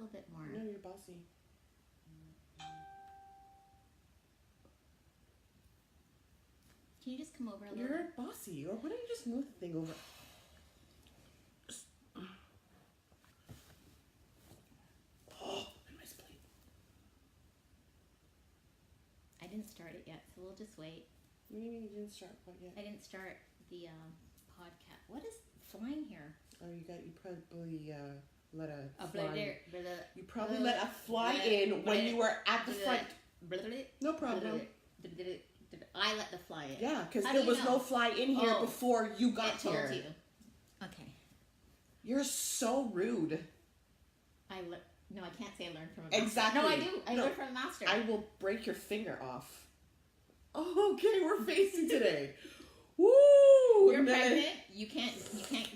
little bit more. No, you're bossy. Can you just come over a little? You're bossy. Or why don't you just move the thing over? Oh, nice plate. I didn't start it yet, so we'll just wait. What do you mean you didn't start what yet? I didn't start the podcast. What is flying here? Oh, you probably let a Oh, fly. You probably let a fly in when you were at the front. No problem. I let the fly in. Yeah, because How there do you was know? no fly in here Oh, before you got It told here. you. Okay. You're so rude. No, I can't say I learned from a master. Exactly. No, I do. I No. learned from a master. I will break your finger off. Okay, we're facing today. Woo! You're pregnant. You can't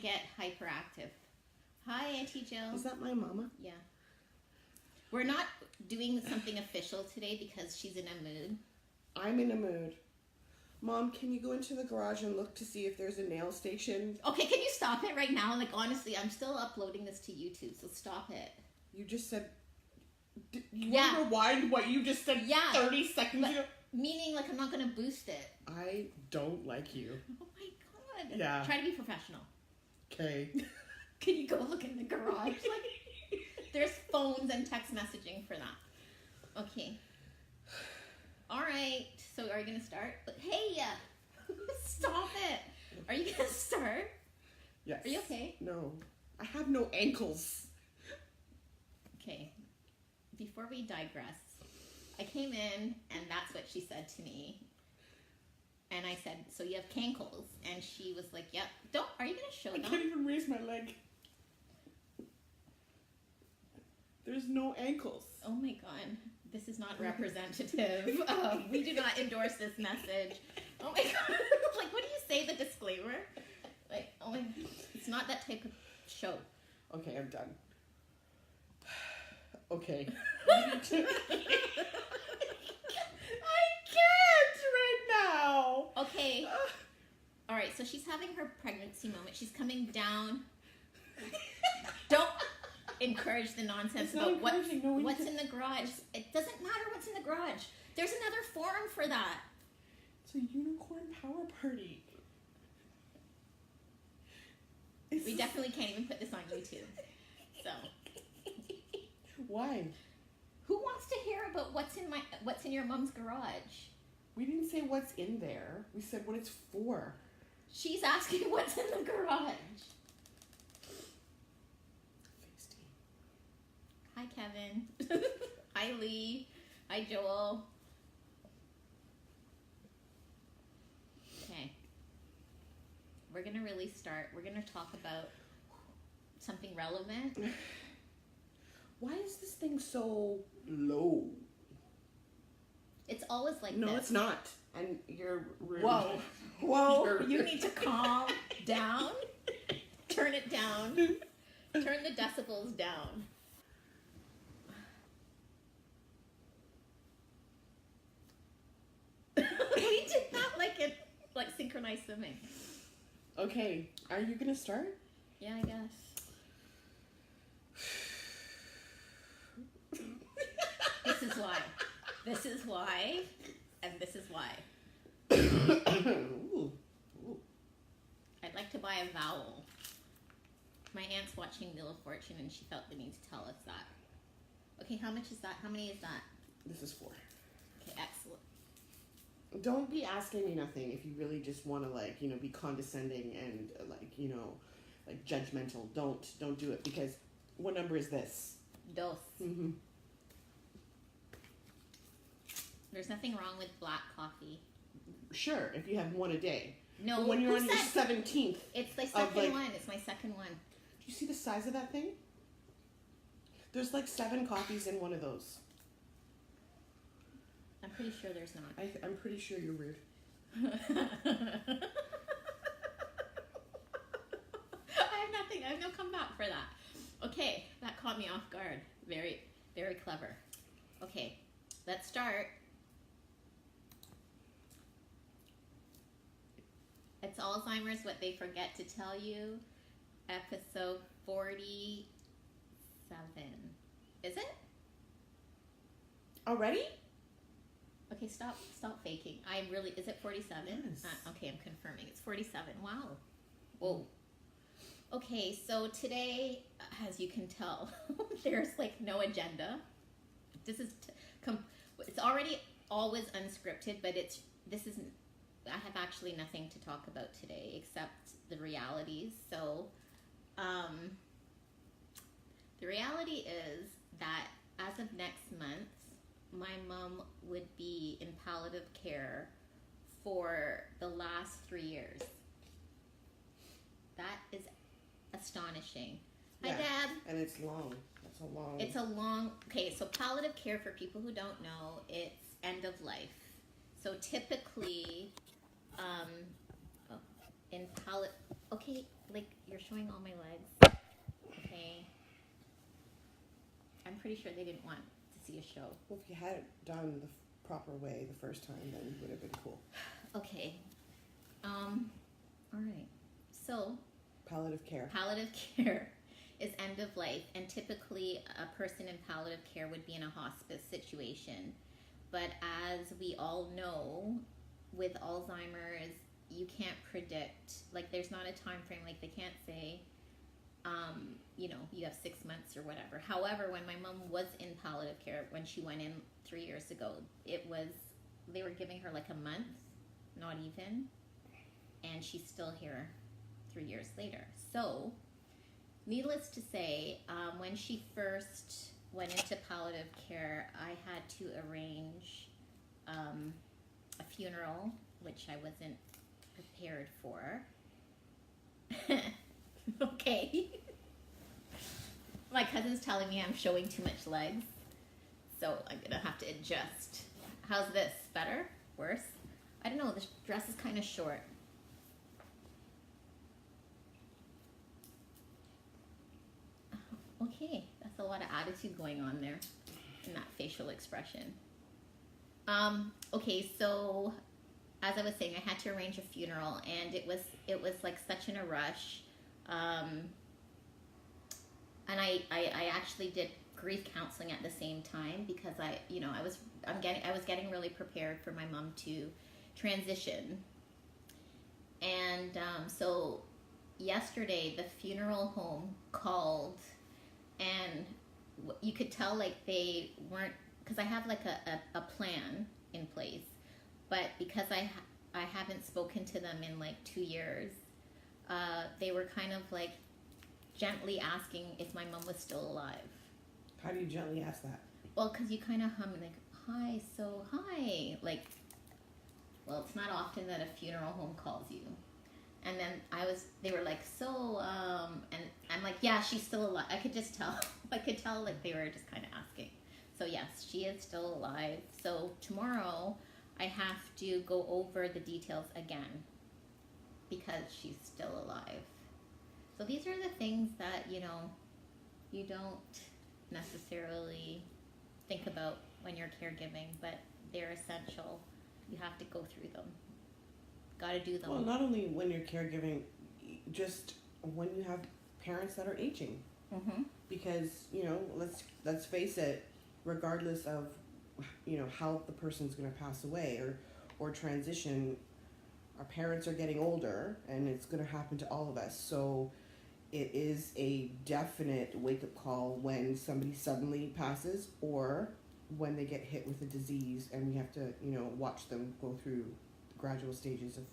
get hyperactive. Hi, Auntie Jill. Is that my mama? Yeah. We're not doing something official today because she's in a mood. I'm in a mood. Mom, can you go into the garage and look to see if there's a nail station? Okay, can you stop it right now? Like, honestly, I'm still uploading this to YouTube, so stop it. You just said... You Yeah. want to rewind what you just said Yeah. 30 seconds But- ago? Meaning, like, I'm not going to boost it. I don't like you. Oh my god. Yeah. Try to be professional. Okay. Can you go look in the garage? Like, there's phones and text messaging for that. Okay. All right. So are you going to start? Hey, stop it. Are you going to start? Yes. Are you okay? No. I have no ankles. Okay. Before we digress, I came in and that's what she said to me. And I said, so you have cankles? And she was like, yep. Are you going to show I them? can't even raise my leg. There's no ankles. Oh my god, this is not representative. We do not endorse this message. Oh my god, like what do you say, the disclaimer? Like, oh my, it's not that type of show. Okay, I'm done. Okay. I can't right now. Okay. All right, so she's having her pregnancy moment. She's coming down. Don't encourage the nonsense It's not about encouraging. No, what's in the garage. It doesn't matter what's in the garage. There's another forum for that. It's a unicorn power party. We definitely can't even put this on YouTube. So, Why? who wants to hear about what's in your mom's garage? We didn't say what's in there. We said what it's for. She's asking what's in the garage. Hi, Kevin. Hi, Lee. Hi, Joel. Okay. We're going to really start. We're going to talk about something relevant. Why is this thing so low? It's always like No, this. it's not. And you're rude. Whoa. Whoa. You're You rude. need to calm down. Turn it down. Turn the decibels down. We did that like synchronized swimming. Okay, are you gonna start? Yeah, I guess. This is why. This is why. And this is why. Ooh. Ooh. I'd like to buy a vowel. My aunt's watching Wheel of Fortune and she felt the need to tell us that. Okay, how much is that? How many is that? This is 4. Okay, excellent. Don't be asking me nothing if you really just want to be condescending and judgmental. Don't do it, because what number is this? Dos. Mm-hmm. There's nothing wrong with black coffee. Sure, if you have one a day. No, But when you're who on your said- 17th, It's my of, second one. It's my second one. do you see the size of that thing? There's 7 coffees in one of those. I'm pretty sure there's not. I'm pretty sure you're rude. I have nothing. I have no comeback for that. Okay, that caught me off guard. Very, very clever. Okay, let's start. It's Alzheimer's, What They Forget to Tell You, episode 47. Is it? Already? Okay, stop faking. Is it 47? Yes. Okay, I'm confirming. It's 47. Wow. Whoa. Okay, so today, as you can tell, there's like no agenda. This is, it's already always unscripted, but I have actually nothing to talk about today except the realities. So, the reality is that as of next month, my mom would be in palliative care for the last 3 years. That is astonishing. Yeah. Hi, Dad. And it's long. It's a long... Okay, so palliative care, for people who don't know, it's end of life. So typically, in palliative... Okay, like, you're showing all my legs. Okay. I'm pretty sure they didn't want to see a show. Well, if you had it done the proper way the first time, then it would have been cool. Okay. All right. So... Palliative care. Palliative care is end of life, and typically a person in palliative care would be in a hospice situation. But as we all know, with Alzheimer's, you can't predict, like there's not a time frame, like they can't say, you have 6 months or whatever. However, when my mom was in palliative care, when she went in 3 years ago, they were giving her like a month, not even, and she's still here 3 years later. So, needless to say, when she first went into palliative care, I had to arrange a funeral, which I wasn't prepared for. Okay. My cousin's telling me I'm showing too much legs, so I'm gonna have to adjust. How's this? Better? Worse? I don't know, this dress is kind of short. Okay, that's a lot of attitude going on there in that facial expression. Okay, so as I was saying, I had to arrange a funeral, and it was like such in a rush. And I actually did grief counseling at the same time because I was getting really prepared for my mom to transition. And so yesterday the funeral home called, and you could tell like they weren't, because I have like a plan in place, but because I haven't spoken to them in like 2 years, they were kind of like gently asking if my mom was still alive. How do you gently ask that? Well, because you kind of hum like, hi, like, well, it's not often that a funeral home calls you. And then they were like, and I'm like, yeah, she's still alive. I could tell like they were just kind of asking. So yes, she is still alive. So tomorrow I have to go over the details again because she's still alive. So these are the things that, you don't necessarily think about when you're caregiving, but they're essential. You have to go through them. Got to do them. Well, not only when you're caregiving, just when you have parents that are aging. Mm-hmm. Because, let's face it, regardless of, how the person's going to pass away or transition, our parents are getting older, and it's going to happen to all of us. So it is a definite wake-up call when somebody suddenly passes or when they get hit with a disease, and we have to, watch them go through gradual stages of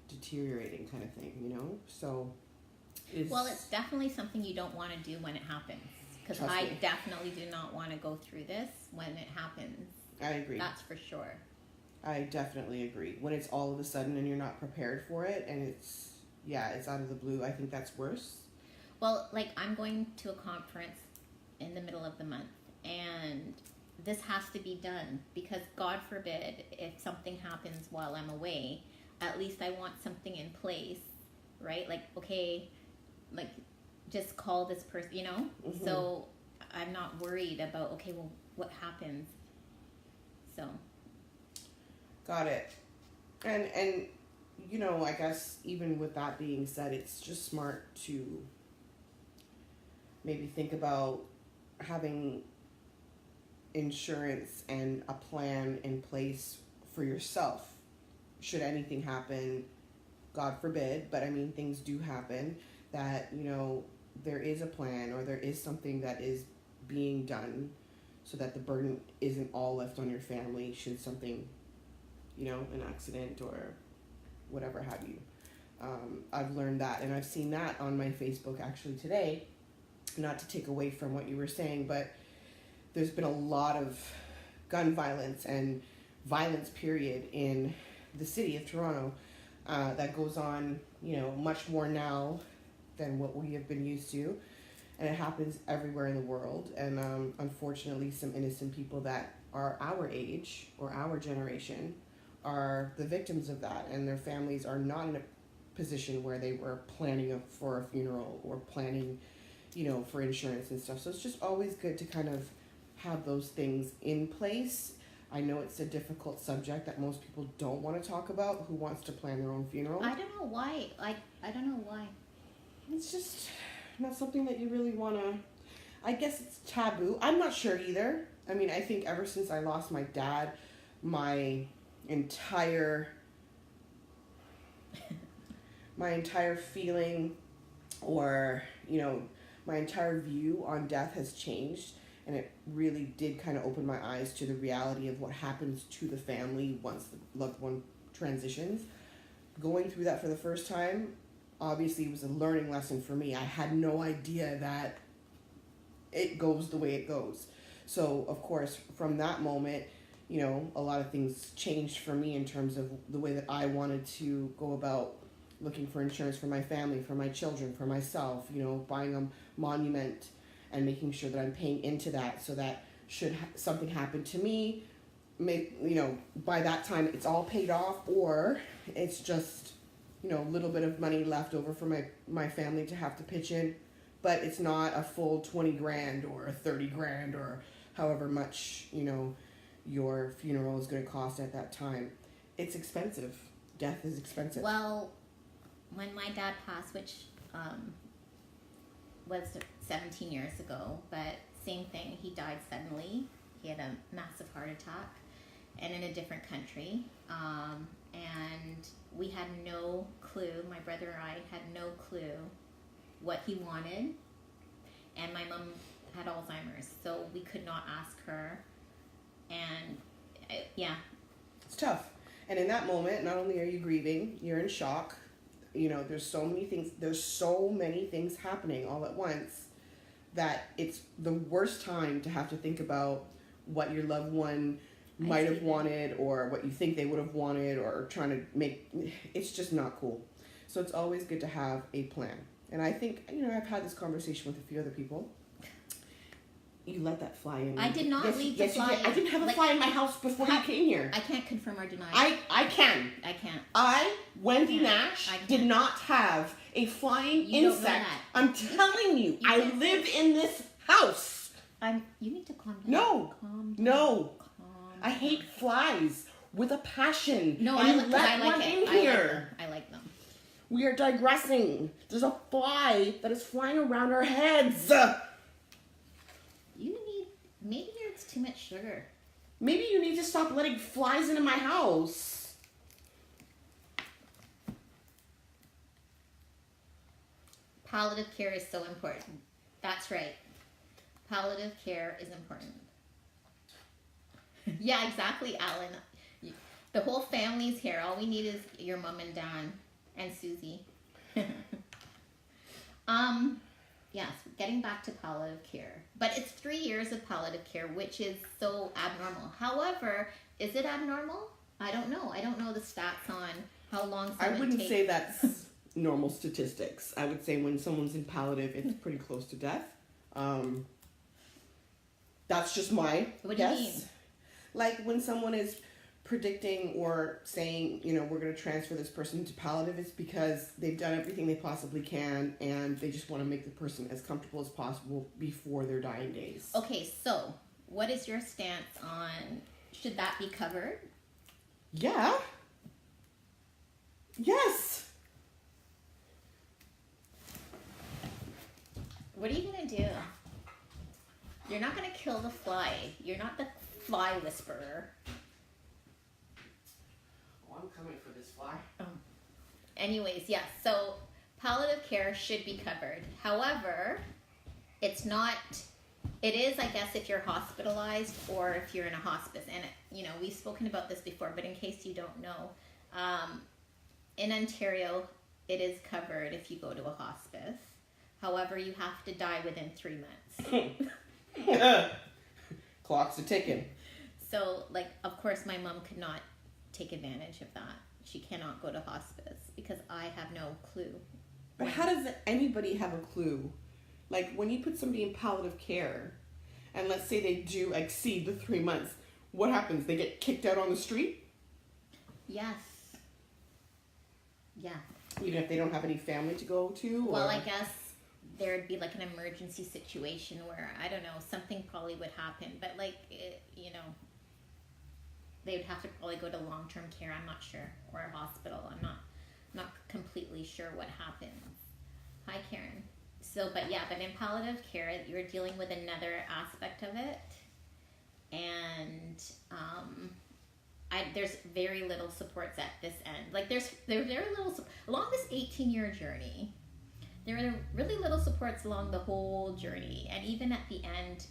deteriorating kind of thing, So it's definitely something you don't want to do when it happens. Because I definitely do not want to go through this when it happens. I agree. That's for sure. I definitely agree. When it's all of a sudden and you're not prepared for it, and it's out of the blue, I think that's worse. Well, like, I'm going to a conference in the middle of the month, and this has to be done because, God forbid, if something happens while I'm away, at least I want something in place, right? Like, okay, like, just call this person, Mm-hmm. So I'm not worried about, okay, well, what happens? So. Got it. And I guess even with that being said, it's just smart to maybe think about having insurance and a plan in place for yourself should anything happen, God forbid, but I mean things do happen, that there is a plan or there is something that is being done so that the burden isn't all left on your family should something, an accident or whatever have you. I've learned that, and I've seen that on my Facebook actually today, not to take away from what you were saying, but there's been a lot of gun violence and violence period in the city of Toronto that goes on, much more now than what we have been used to. And it happens everywhere in the world. And unfortunately, some innocent people that are our age or our generation are the victims of that. And their families are not in a position where they were planning for a funeral or planning, for insurance and stuff. So it's just always good to kind of have those things in place. I know it's a difficult subject that most people don't want to talk about. Who wants to plan their own funeral? I don't know why. I don't know why. It's just not something that you really want to... I guess it's taboo. I'm not sure either. I mean, I think ever since I lost my dad, my entire feeling or, my entire view on death has changed. And it really did kind of open my eyes to the reality of what happens to the family once the loved one transitions. Going through that for the first time, obviously it was a learning lesson for me. I had no idea that it goes the way it goes. So, of course, from that moment, a lot of things changed for me in terms of the way that I wanted to go about looking for insurance for my family, for my children, for myself, buying a monument and making sure that I'm paying into that so that should something happen to me, by that time it's all paid off, or it's just, a little bit of money left over for my family to have to pitch in, but it's not a full 20 grand or 30 grand or however much, your funeral is going to cost at that time. It's expensive. Death is expensive. Well, when my dad passed, which was 17 years ago, but same thing, he died suddenly. He had a massive heart attack and in a different country, and we had no clue, my brother and I had no clue what he wanted, and my mom had Alzheimer's, so we could not ask her, and it's tough. And in that moment, not only are you grieving, you're in shock. There's so many things happening all at once that it's the worst time to have to think about what your loved one might have wanted or what you think they would have wanted or trying to make. It's just not cool. So it's always good to have a plan. And I think, I've had this conversation with a few other people. You let that fly in. I did not leave the fly. I didn't have a fly in my house before you came here. I can't confirm or deny. I can. I can't. Wendy Nash, did not have a flying insect. I'm telling you, I live in this house. You need to calm down. No. Calm down. No. Calm I hate flies with a passion. No, and I like it. I like them. We are digressing. There's a fly that is flying around our heads. Maybe it's too much sugar. Maybe you need to stop letting flies into my house. Palliative care is so important. That's right. Palliative care is important. Yeah, exactly, Alan. The whole family's here. All we need is your mom and dad and Susie. Yes, getting back to palliative care. But it's 3 years of palliative care, which is so abnormal. However, is it abnormal? I don't know. I don't know the stats on how long someone I wouldn't say that's normal statistics. I would say when someone's in palliative, it's pretty close to death. That's just my guess. What do you mean? Like when someone is predicting or saying, we're going to transfer this person to palliative, it's because they've done everything they possibly can and they just want to make the person as comfortable as possible before their dying days. Okay, so what is your stance on, should that be covered? Yeah. Yes. What are you going to do? You're not going to kill the fly. You're not the fly whisperer. Oh, I'm coming for this fly. Anyways, yes. So palliative care should be covered. However, it's not. It is, I guess, if you're hospitalized or if you're in a hospice. And, we've spoken about this before, but in case you don't know, in Ontario, it is covered if you go to a hospice. However, you have to die within 3 months. Clock's a ticking. So, of course, my mom could not take advantage of that. She cannot go to hospice because I have no clue. But how does anybody have a clue? Like, when you put somebody in palliative care, and let's say they do exceed the 3 months, what happens? They get kicked out on the street? Yes. Yeah. Even if they don't have any family to go to? Well, or? I guess there'd be an emergency situation where, I don't know, something probably would happen. But they would have to probably go to long-term care, I'm not sure, or a hospital. I'm not completely sure what happens. Hi, Karen. So, but in palliative care, you're dealing with another aspect of it, and there's very little supports at this end. There's very little along this 18-year journey. There are really little supports along the whole journey, and even at the end,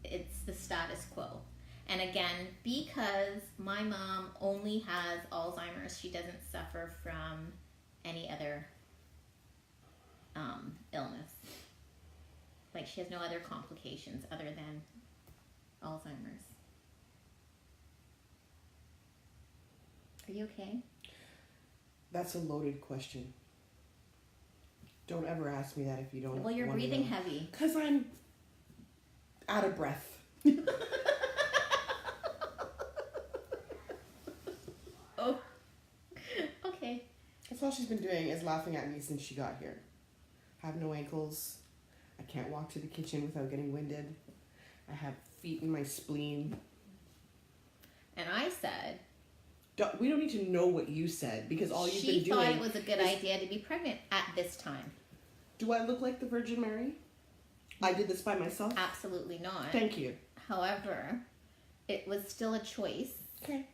it's the status quo. And again, because my mom only has Alzheimer's, she doesn't suffer from any other illness. She has no other complications other than Alzheimer's. Are you okay? That's a loaded question. Don't ever ask me that if you don't. Well, you're breathing heavy. Because I'm out of breath. Oh, okay. That's all she's been doing is laughing at me since she got here. I have no ankles. I can't walk to the kitchen without getting winded. I have feet in my spleen. And I said... We don't need to know what you said because all you've been doing... She thought it was a good idea to be pregnant at this time. Do I look like the Virgin Mary? I did this by myself? Absolutely not. Thank you. However, it was still a choice. Okay.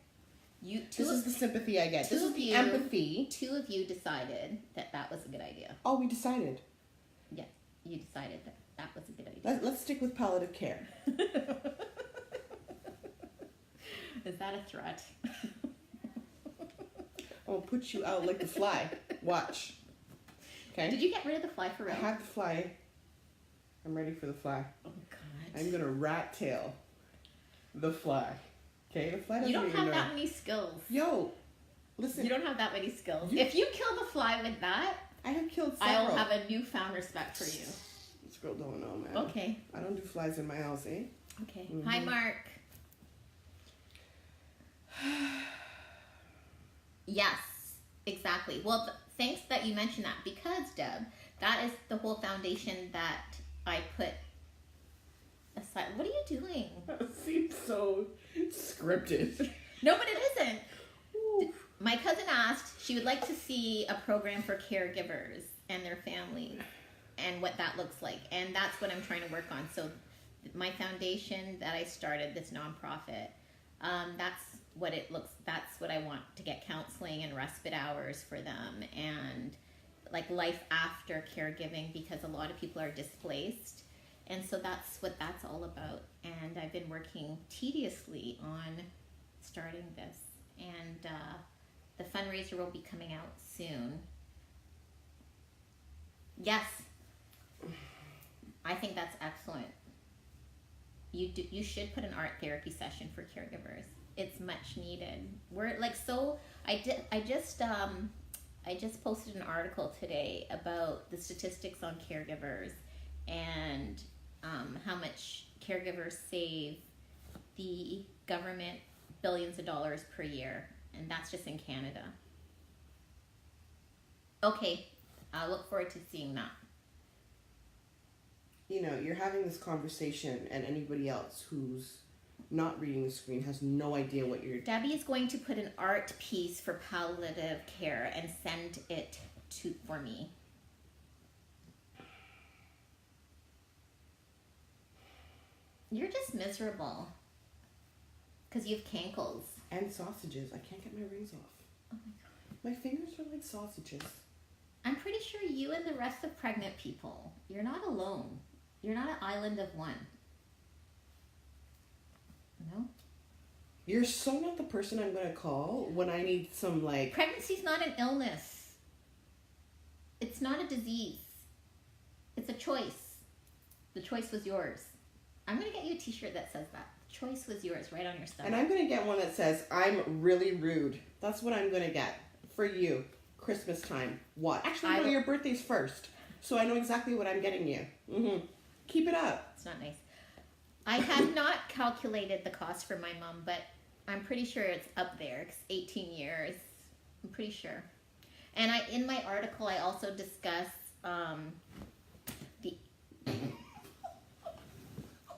This is the sympathy I get. This is the empathy. Two of you decided that was a good idea. Oh, we decided. Yeah, you decided that was a good idea. Let's stick with palliative care. Is that a threat? I'm going to put you out like the fly. Watch. Okay? Did you get rid of the fly for real? I have the fly. I'm ready for the fly. Oh, God. I'm going to rat tail the fly. Okay? The fly doesn't You don't even have know. that many skills. Yo, listen. You don't have that many skills. If you kill the fly with that, I have killed several. I'll have a newfound respect for you. This girl don't know, man. Okay. I don't do flies in my house, eh? Okay. Mm-hmm. Hi, Mark. Yes, exactly. Well, thanks that you mentioned that because, Deb, that is the whole foundation that I put aside. What are you doing? That seems so scripted. No, but it isn't. Ooh. My cousin asked, she would like to see a program for caregivers and their families and what that looks like. And that's what I'm trying to work on. So my foundation that I started, this nonprofit, that's what it looks, that's what I want to get counseling and respite hours for them and life after caregiving because a lot of people are displaced. And so that's what that's all about. And I've been working tediously on starting this. And the fundraiser will be coming out soon. Yes. I think that's excellent. You should put an art therapy session for caregivers. It's much needed. We're I just posted an article today about the statistics on caregivers and how much caregivers save the government billions of dollars per year, and that's just in Canada. Okay, I look forward to seeing that. You know, you're having this conversation and anybody else who's not reading the screen has no idea what you're... Debbie is going to put an art piece for palliative care and send it for me. You're just miserable. Because you have cankles. And sausages. I can't get my rings off. Oh my God. My fingers are like sausages. I'm pretty sure you and the rest of pregnant people, you're not alone. You're not an island of one. No? You're so not the person I'm going to call when I need some, like... Pregnancy's not an illness. It's not a disease. It's a choice. The choice was yours. I'm going to get you a t-shirt that says that. The choice was yours, right on your stomach. And I'm going to get one that says, I'm really rude. That's what I'm going to get for you. Christmas time. What? Actually, no, your birthday's first. So I know exactly what I'm getting you. Mm-hmm. Keep it up. It's not nice. I have not calculated the cost for my mom, but I'm pretty sure it's up there. It's 18 years. I'm pretty sure. And in my article, I also discuss the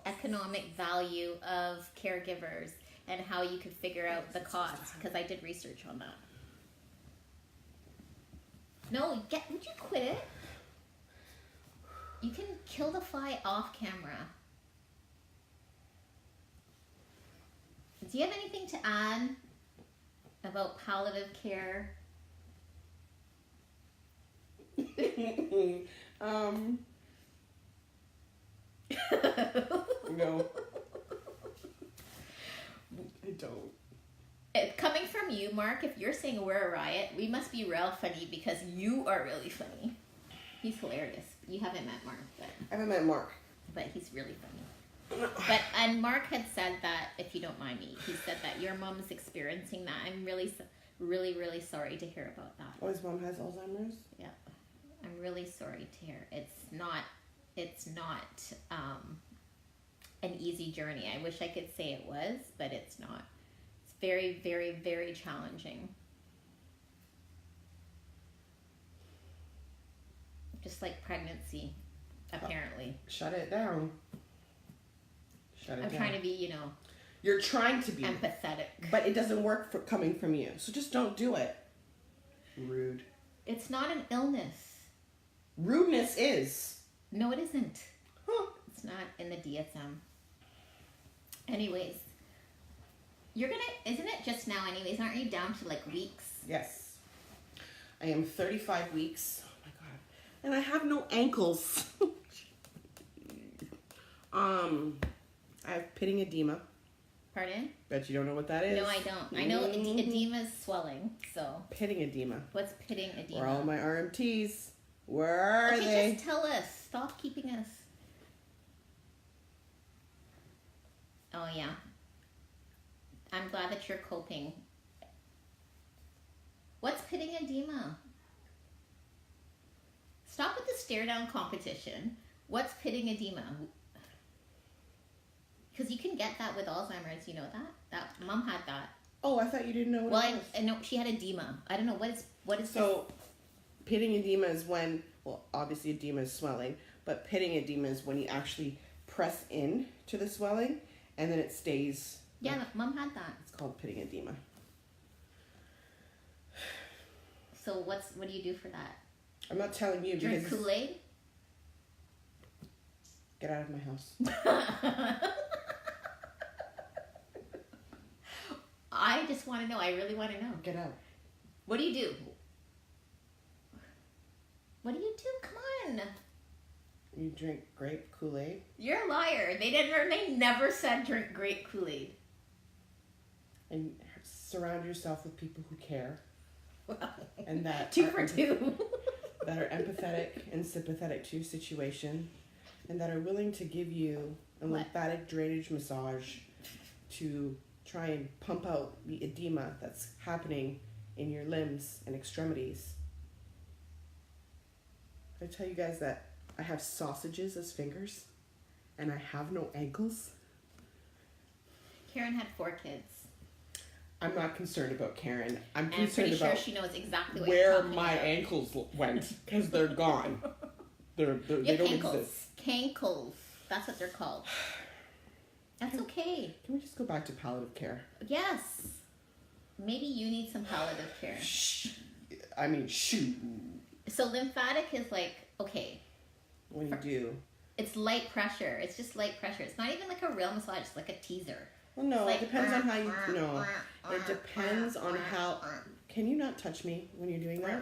economic value of caregivers and how you can figure out the cost, because I did research on that. No, would you quit it? You can kill the fly off camera. Do you have anything to add about palliative care? No. I don't. Coming from you, Mark, if you're saying we're a riot, we must be real funny because you are really funny. He's hilarious. You haven't met Mark, but I haven't met Mark. But he's really funny. And Mark had said that, if you don't mind me, he said that your mom is experiencing that. I'm really, really sorry to hear about that. Oh, his mom has Alzheimer's? Yeah. I'm really sorry to hear. It's not an easy journey. I wish I could say it was, but it's not. It's very, very, very challenging. Just like pregnancy, apparently. Shut it down. I'm trying to be, You're trying to be empathetic. But it doesn't work for coming from you. So just don't do it. Rude. It's not an illness. Rudeness is. No, it isn't. Huh. It's not in the DSM. Anyways, isn't it just now anyways? Aren't you down to like weeks? Yes. I am 35 weeks. Oh my God. And I have no ankles. I have pitting edema. Pardon? Bet you don't know what that is. No, I don't. I know edema is swelling, so. Pitting edema. What's pitting edema? Where are all my RMTs? Where are they? Okay, just tell us. Stop keeping us. Oh, yeah. I'm glad that you're coping. What's pitting edema? Stop with the stare down competition. What's pitting edema? Because you can get that with Alzheimer's, you know that? That mom had that. Oh, I thought you didn't know what it was. I know she had edema. I don't know what is. So, pitting edema is when, obviously edema is swelling, but pitting edema is when you actually press in to the swelling and then it stays. Yeah, mom had that. It's called pitting edema. So what do you do for that? I'm not telling you. Drink Kool-Aid? Get out of my house. I just want to know. I really want to know. Get out. What do you do? What do you do? Come on. You drink grape Kool-Aid? You're a liar. They never said drink grape Kool-Aid. And surround yourself with people who care. Well, and that 2 for 2. that are empathetic and sympathetic to your situation, and that are willing to give you a lymphatic drainage massage to try and pump out the edema that's happening in your limbs and extremities. I tell you guys that I have sausages as fingers, and I have no ankles. Karen had 4 kids. I'm not concerned about Karen. I'm and concerned I'm pretty about sure she knows exactly what where you're talking my about. ankles went, because they're gone. They don't exist. Cankles. That's what they're called. That's okay. Can we just go back to palliative care? Yes. Maybe you need some palliative care. I mean, shoot. So lymphatic is like, okay. When you do It's light pressure. It's just light pressure. It's not even like a real massage. It's like a teaser. Well, no, Like, it depends on how you. No, it depends on how. Can you not touch me when you're doing that?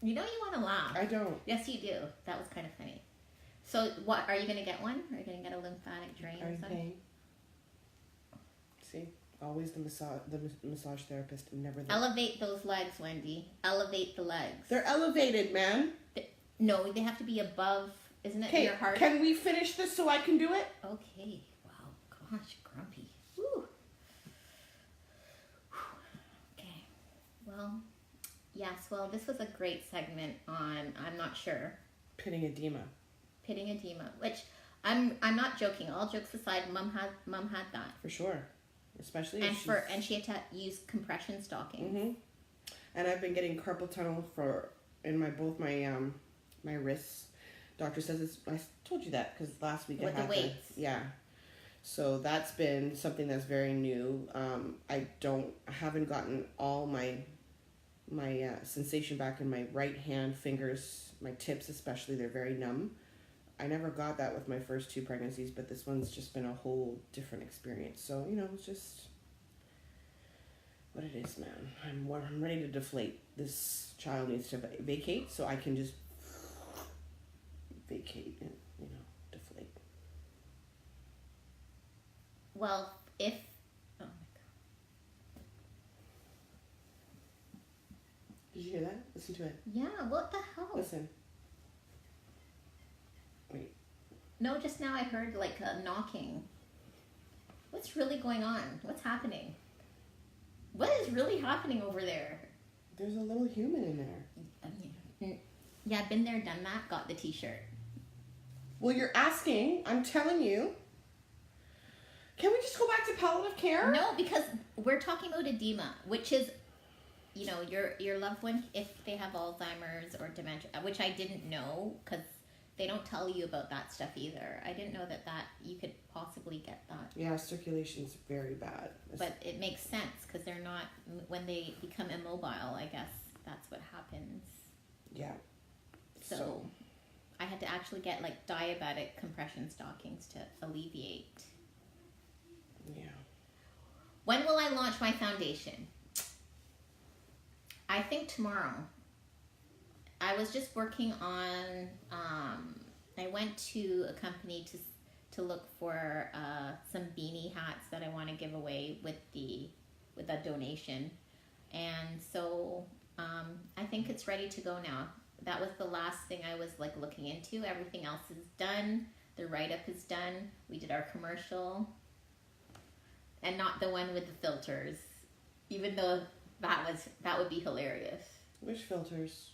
You know you want to laugh. I don't. Yes, you do. That was kind of funny. So, what are you going to get one? Are you going to get a lymphatic drain? Are you paying? See, always the massage therapist, never the. Elevate those legs, Wendy. Elevate the legs. They're elevated, man. No, they have to be above. Isn't it Okay, your heart? can we finish this so I can do it? Okay. Wow. Gosh, grumpy. Woo. Okay. Well, yes. Well, this was a great segment on. I'm not sure. Pitting edema. Pitting edema, which I'm not joking. All jokes aside, mom had that For sure, especially and if she had to use compression stockings. Mm-hmm. And I've been getting carpal tunnel in both my wrists. Doctor says it's. I told you that because last week With I had the weights. Yeah. So that's been something that's very new. I haven't gotten all my sensation back in my right hand fingers, my tips especially. They're very numb. I never got that with my first 2 pregnancies, but this one's just been a whole different experience. So, it's just what it is, man. I'm ready to deflate. This child needs to vacate so I can just vacate and, deflate. Well, if oh my god, Did you hear that? Listen to it. yeah, what the hell? Listen. Wait. No, just now I heard like a knocking. What's really going on? What's happening? What is really happening over there? There's a little human in there. Yeah, been there, done that, got the t-shirt. Well, you're asking. I'm telling you. Can we just go back to palliative care? No, because we're talking about edema, which is, your loved one, if they have Alzheimer's or dementia, which I didn't know, because they don't tell you about that stuff either. I didn't know that you could possibly get that. Yeah, circulation's very bad. But it makes sense, because they're not, when they become immobile, I guess that's what happens. Yeah. So I had to actually get like diabetic compression stockings to alleviate. Yeah. When will I launch my foundation? I think tomorrow. I was just working on. I went to a company to look for some beanie hats that I want to give away with a donation, and so I think it's ready to go now. That was the last thing I was like looking into. Everything else is done. The write-up is done. We did our commercial. And not the one with the filters. Even though that would be hilarious. Which filters?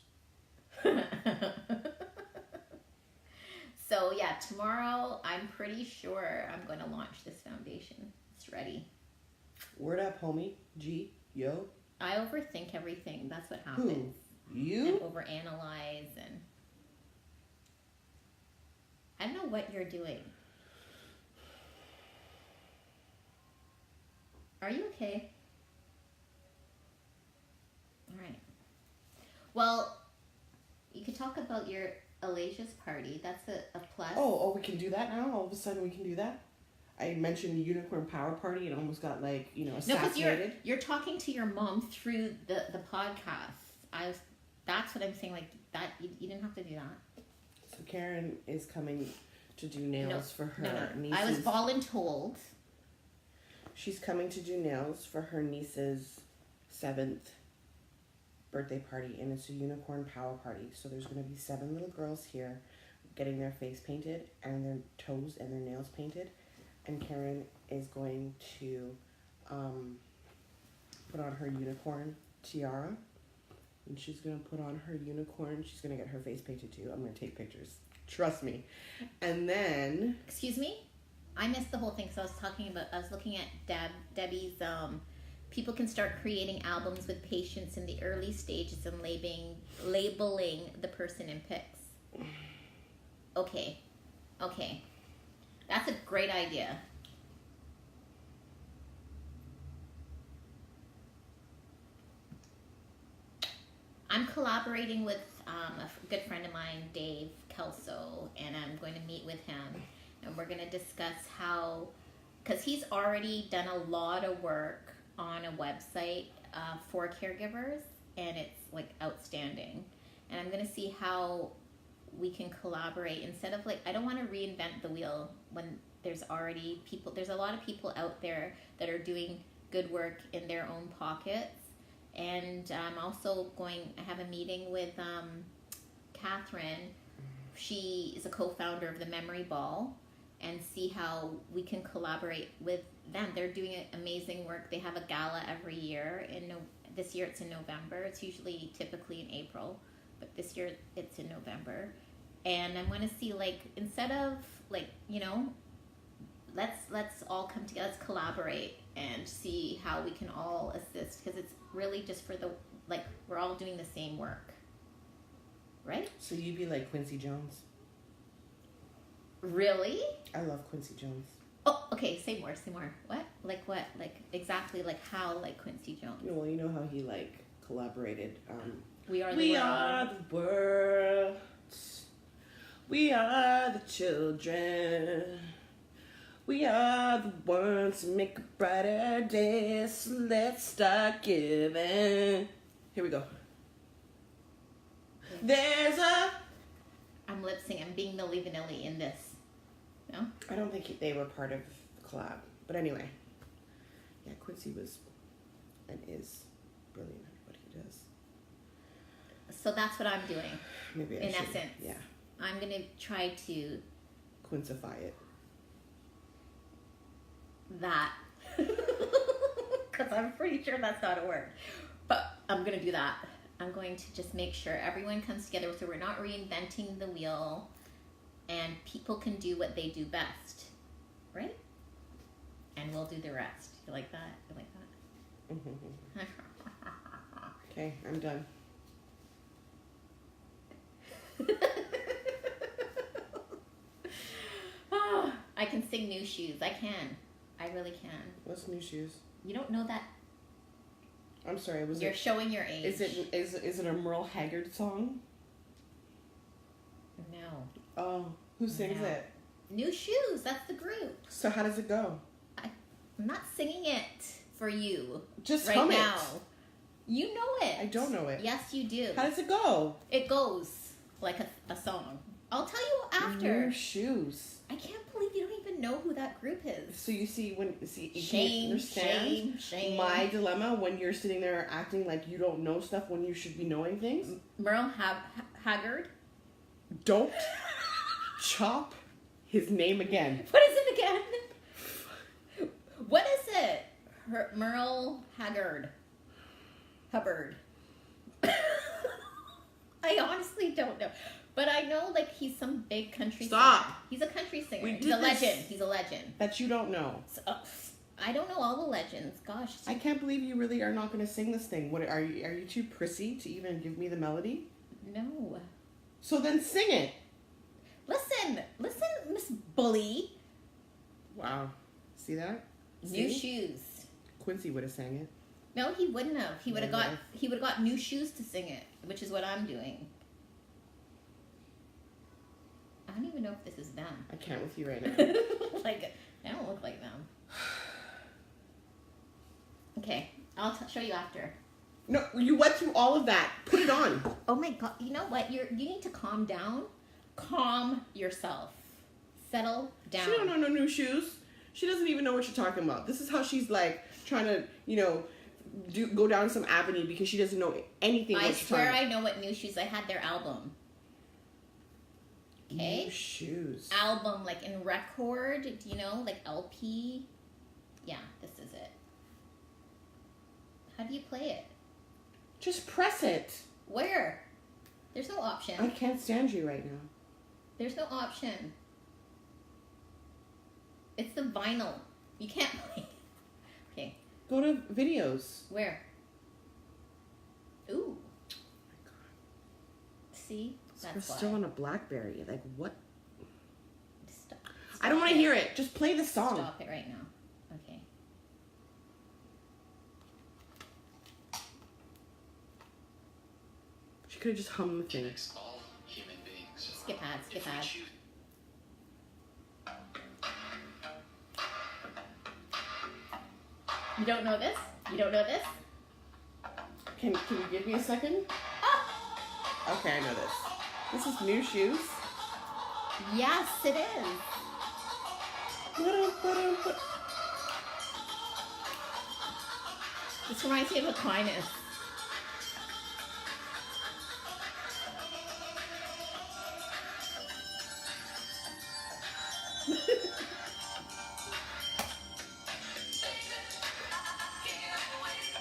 So yeah, tomorrow I'm pretty sure I'm going to launch this foundation. It's ready. Word up, homie. G. Yo. I overthink everything. That's what happens. Who? You? And overanalyze and I don't know what you're doing. Are you okay? All right. Well, you could talk about your Alasia's party. That's a plus. Oh, we can do that now? All of a sudden we can do that? I mentioned the unicorn power party and almost got assassinated. No, because you're talking to your mom through the podcast. That's what I'm saying. Like that, you didn't have to do that. So Karen is coming to do nails for her niece's. I was voluntold. She's coming to do nails for her niece's 7th birthday party, and it's a unicorn power party. So there's going to be 7 little girls here getting their face painted and their toes and their nails painted. And Karen is going to put on her unicorn tiara. And she's going to put on her unicorn. She's going to get her face painted too. I'm going to take pictures. Trust me. And then... Excuse me? I missed the whole thing because I was looking at Debbie's, people can start creating albums with patients in the early stages and labeling the person in pics. Okay. That's a great idea. I'm collaborating with good friend of mine, Dave Kelso, and I'm going to meet with him, and we're going to discuss how, because he's already done a lot of work on a website for caregivers, and it's like outstanding. And I'm going to see how we can collaborate instead of like, I don't want to reinvent the wheel when there's already people, there's a lot of people out there that are doing good work in their own pockets. And I'm also I have a meeting with Catherine. She is a co-founder of the Memory Ball, and see how we can collaborate with them. They're doing amazing work. They have a gala every year. This year it's in November. It's typically in April, but this year it's in November. And I'm going to see, like, instead of like, you know, let's all come together, let's collaborate and see how we can all assist, because it's really just for the, like, we're all doing the same work, right? So you'd be like Quincy Jones. Really? I love Quincy Jones. Oh, okay, say more. What? Like what? Like exactly like how, like Quincy Jones? Well, you know how he like collaborated. We are the we world. are the world. We are the children. We are the ones to make a brighter day. So let's start giving. Here we go. There's a... I'm lip syncing. I'm being Milli Vanilli in this. No? I don't think they were part of the collab. But anyway. Yeah, Quincy was and is brilliant at what he does. So that's what I'm doing. Maybe I in should. essence. Yeah. I'm going to try to... Quincify it. That. Because I'm pretty sure that's not a word. But I'm going to do that. I'm going to just make sure everyone comes together so we're not reinventing the wheel, and people can do what they do best, right? And we'll do the rest. You like that? You like that? Okay, I'm done. Oh, I can sing New Shoes. I can. I really can. What's New Shoes? You don't know that? I'm sorry. You're showing your age. Is it a Merle Haggard song? No. Oh, who sings No. it? New Shoes. That's the group. So how does it go? I'm not singing it for you. Just right hum now. it. You know it. I don't know it. Yes, you do. How does it go? It goes like a song. I'll tell you after. New Shoes. I can't believe you don't even know who that group is. So you can't Shame, understand shame. my dilemma when you're sitting there acting like you don't know stuff when you should be knowing things. Merle Haggard. Don't chop his name again. What is it again? What is it? Merle Haggard. Hubbard. I honestly don't know. But I know, like, he's some big country Stop. singer. He's a country singer. He's a legend. He's a legend. That you don't know. So, I don't know all the legends. Gosh. I can't believe you really are not going to sing this thing. What are you too prissy to even give me the melody? No. So then sing it. Listen, Miss Bully. Wow. See that? New See? Shoes. Quincy would have sang it. No, he wouldn't have. He would have Yeah, got New Shoes to sing it, which is what I'm doing. I don't even know if this is them. I can't with you right now. Like, I don't look like them. Okay, I'll show you after. No, you went through all of that. Put it on. Oh my God! You know what? You need to calm down. Calm yourself. Settle down. She don't know New Shoes. She doesn't even know what you're talking about. This is how she's like trying to, go down some avenue because she doesn't know anything. I swear I know what New Shoes. I had their album. Okay. New Shoes. Album, like in record. Do you know, like LP? Yeah, this is it. How do you play it? Just press it. Where? There's no option. I can't stand you right now. There's no option. It's the vinyl. You can't play. Okay. Go to videos. Where? Ooh. Oh my God. See? So we're That's still why. on a BlackBerry. Like what? Stop I don't want to hear it. Just play the song. Stop it right now. Okay. could have just hummed the thing. Connects all human beings. Skip ad, skip If we ad. choose- You don't know this? You don't know this? Can you give me a second? Okay, I know this. This is New Shoes. Yes, it is. This reminds me of Aquinas.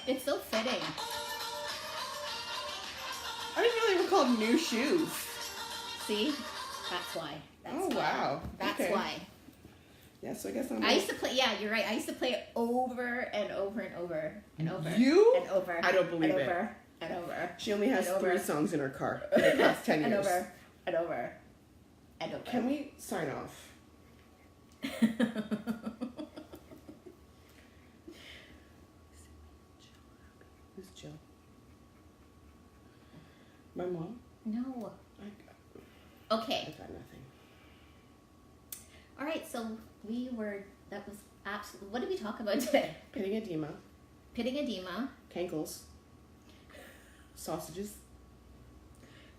It's so fitting. I didn't know they were called New Shoes. See? That's why. That's Oh, why. wow. That's Okay. why. Yeah, so I guess I'm. I used to play, yeah, you're right. I used to play it over and over and over and over. You? And over. I don't believe and it. over, and over. She only has And 3 over. songs in her car for the past 10 And years. over. And over. And over. Can we sign off? Who's Jill? My mom? No. I Okay. got nothing. All right. So that was absolutely. What did we talk about today? Pitting edema, Pitting edema, cankles, sausages.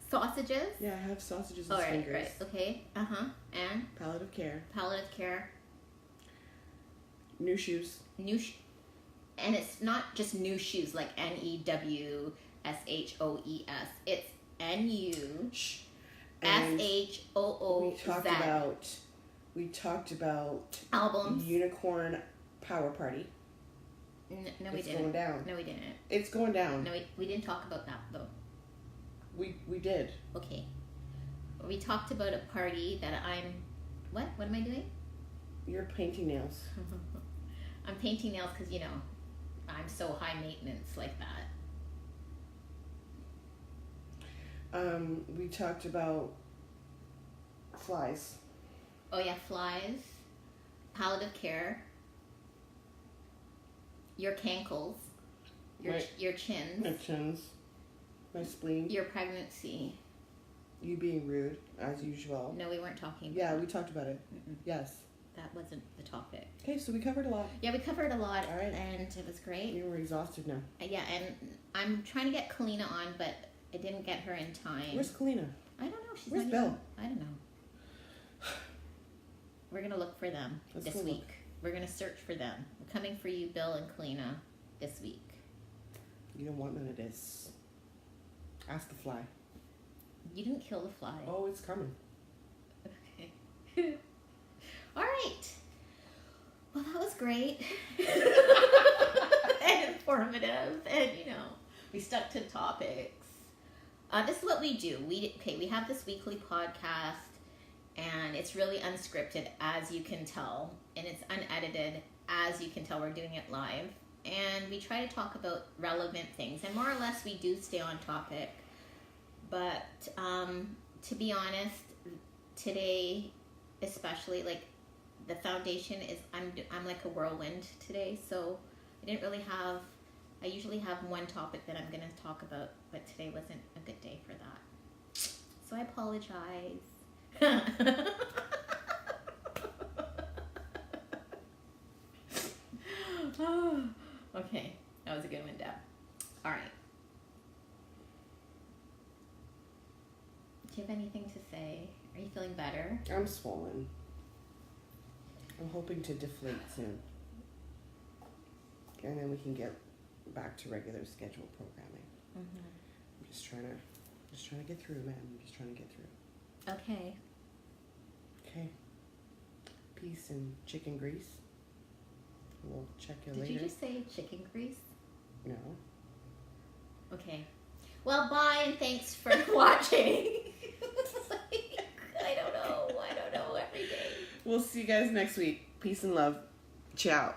sausages. Yeah, I have sausages All as right. fingers. Right. Okay. And Palliative care. palliative care. New shoes. And it's not just new shoes like NEWSHOES. It's Shh. And NUSHOOZ. we talked about Albums. Unicorn Power Party. No, we It's didn't. going down. No, we didn't. It's going down. No, we didn't talk about that though. We did. Okay. We talked about a party that I'm. What? What am I doing? You're painting nails. I'm painting nails because I'm so high maintenance like that. We talked about flies. Oh yeah, flies, palliative care, your cankles, your chins, My chins. My spleen. your pregnancy. You being rude, as usual. No, we weren't talking about Yeah, that. we talked about it. Mm-mm. Yes. That wasn't the topic. Okay, so we covered a lot. Yeah, we covered a lot, All right. and it was great. You were exhausted now. Yeah, and I'm trying to get Kalina on, but I didn't get her in time. Where's Kalina? I don't know. She's Where's not Bill? even- I don't know. We're gonna look for them Let's this go week. look. We're gonna search for them. We're coming for you, Bill and Kalina, this week. You don't want none of this. Ask the fly. You didn't kill the fly. Oh, it's coming. Okay. All right. Well, that was great. And informative. And, we stuck to topics. This is what we do. We have this weekly podcast, and it's really unscripted, as you can tell. And it's unedited, as you can tell. We're doing it live. And we try to talk about relevant things. And more or less, we do stay on topic. But to be honest, today, especially, the foundation is, I'm like a whirlwind today, so I usually have one topic that I'm going to talk about, but today wasn't a good day for that. So I apologize. Okay, that was a good one, Deb. All right. Do you have anything to say? Are you feeling better? I'm swollen. I'm hoping to deflate soon. And then we can get back to regular scheduled programming. Mm-hmm. I'm just trying to get through, man. I'm just trying to get through. Okay. Okay. Peace and chicken grease. We'll check you Did later. you just say chicken grease? No. Okay. Well, bye and thanks for watching. I don't know every day. We'll see you guys next week. Peace and love. Ciao.